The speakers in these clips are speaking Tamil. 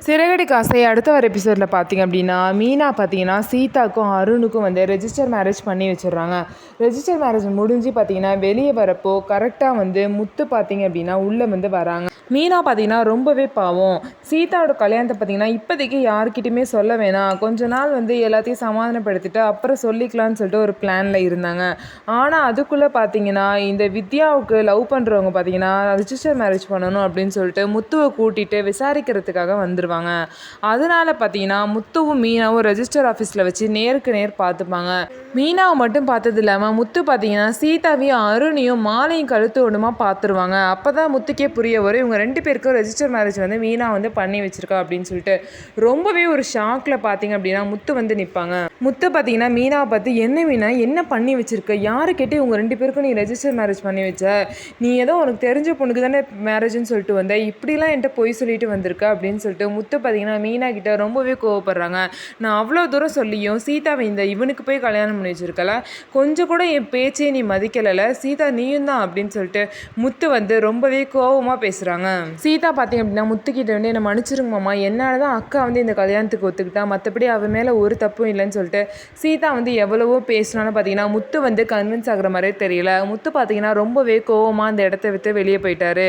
சிறகடி காசை அடுத்த வர எபிசோடில் பார்த்தீங்க அப்படின்னா மீனா பார்த்தீங்கன்னா சீதாக்கும் அருணுக்கும் வந்து ரெஜிஸ்டர் மேரேஜ் பண்ணி வச்சிடுறாங்க. ரெஜிஸ்டர் மேரேஜ் முடிஞ்சு பார்த்தீங்கன்னா வெளியே வரப்போ கரெக்டாக வந்து முத்து பார்த்தீங்க அப்படின்னா உள்ளே வந்து வராங்க. மீனா பார்த்தீங்கன்னா ரொம்பவே பாவம். சீதாவோட கல்யாணத்தை பார்த்தீங்கன்னா இப்போதைக்கு யார்கிட்டையுமே சொல்ல வேணாம், கொஞ்ச நாள் வந்து எல்லாத்தையும் சமாதானப்படுத்திட்டு அப்புறம் சொல்லிக்கலாம்னு சொல்லிட்டு ஒரு பிளானில் இருந்தாங்க. ஆனால் அதுக்குள்ளே பார்த்தீங்கன்னா இந்த வித்யாவுக்கு லவ் பண்ணுறவங்க பார்த்தீங்கன்னா ரெஜிஸ்டர் மேரேஜ் பண்ணணும் அப்படின்னு சொல்லிட்டு முத்துவை கூட்டிகிட்டு விசாரிக்கிறதுக்காக வந்துடுவாங்க. அதனால பார்த்தீங்கன்னா முத்துவும் மீனாவும் ரெஜிஸ்டர் ஆஃபீஸில் வச்சு நேருக்கு நேர் பார்த்துப்பாங்க. மீனாவை மட்டும் பார்த்தது இல்லாமல் முத்து பார்த்தீங்கன்னா சீதாவையும் அருணையும் மாலையும் கழுத்து ஒன்றுமா பார்த்துருவாங்க. அப்போ தான் முத்துக்கே புரிய வரும் இவங்க 2 பேருக்கும் ரெஜிஸ்டர் மேரேஜ் வந்து மீனா வந்து பண்ணி வச்சிருக்கா அப்படின்னு சொல்லிட்டு. ரொம்பவே ஒரு ஷாக்கில் பார்த்தீங்க அப்படின்னா முத்து வந்து நிற்பாங்க. முத்து பார்த்தீங்கன்னா மீனாவை பார்த்து, என்ன மீனா என்ன பண்ணி வச்சிருக்க, யாரு கேட்டு இவங்க 2 பேருக்கும் நீ ரெஜிஸ்டர் மேரேஜ் பண்ணி வச்ச, நீ ஏதோ உனக்கு தெரிஞ்ச பொண்ணுக்கு தானே மேரேஜ்னு சொல்லிட்டு வந்த, இப்படிலாம் என்கிட்ட பொய் சொல்லிட்டு வந்திருக்க அப்படின்னு சொல்லிட்டு முத்து பார்த்தீங்கன்னா மீனா கிட்ட ரொம்பவே கோவப்படுறாங்க. நான் அவ்வளோ தூரம் சொல்லியும் சீதாவை இந்த இவனுக்கு போய் கல்யாணம் பண்ணி வச்சிருக்கல, கொஞ்சம் கூட என் பேச்சே நீ மதிக்கலை, சீதா நீயும் தான் அப்படின்னு சொல்லிட்டு முத்து வந்து ரொம்பவே கோவமாக பேசுகிறாங்க. சீதா பார்த்தீங்க அப்படின்னா முத்துக்கிட்ட வந்து என்னை மன்னிச்சிருங்க மாமா, என்னால் தான் அக்கா வந்து இந்த கல்யாணத்துக்கு ஒத்துக்கிட்டா, மற்றபடி அவன் மேலே ஒரு தப்பும் இல்லைன்னு சொல்லிட்டு சீதா வந்து எவ்வளவோ பேசினாலும் பார்த்தீங்கன்னா முத்து வந்து கன்வின்ஸ் ஆகிற மாதிரியே தெரியல. முத்து பார்த்தீங்கன்னா ரொம்பவே கோவமாக அந்த இடத்த விட்டு வெளியே போயிட்டாரு.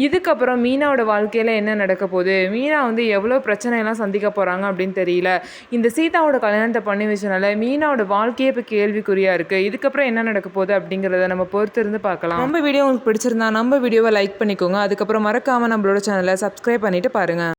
இதுக்கப்புறம் மீனாவோட வாழ்க்கையில் என்ன நடக்க போகுது, மீனா வந்து எவ்வளோ பிரச்சனையெல்லாம் சந்திக்க போகிறாங்க அப்படின்னு தெரியல. இந்த சீதாவோட கல்யாணத்தை பண்ணி வச்சனால மீனாவோட வாழ்க்கையே இப்போ கேள்விக்குறியாக இருக்குது. இதுக்கப்புறம் என்ன நடக்க போகுது அப்படிங்கிறத நம்ம பொறுத்து இருந்து பார்க்கலாம். நம்ம வீடியோ உங்களுக்கு பிடிச்சிருந்தா நம்ம வீடியோவை லைக் பண்ணிக்கோங்க. அதுக்கப்புறம் மறக்காமல் நம்மளோட சேனலை சப்ஸ்கிரைப் பண்ணிட்டு பாருங்கள்.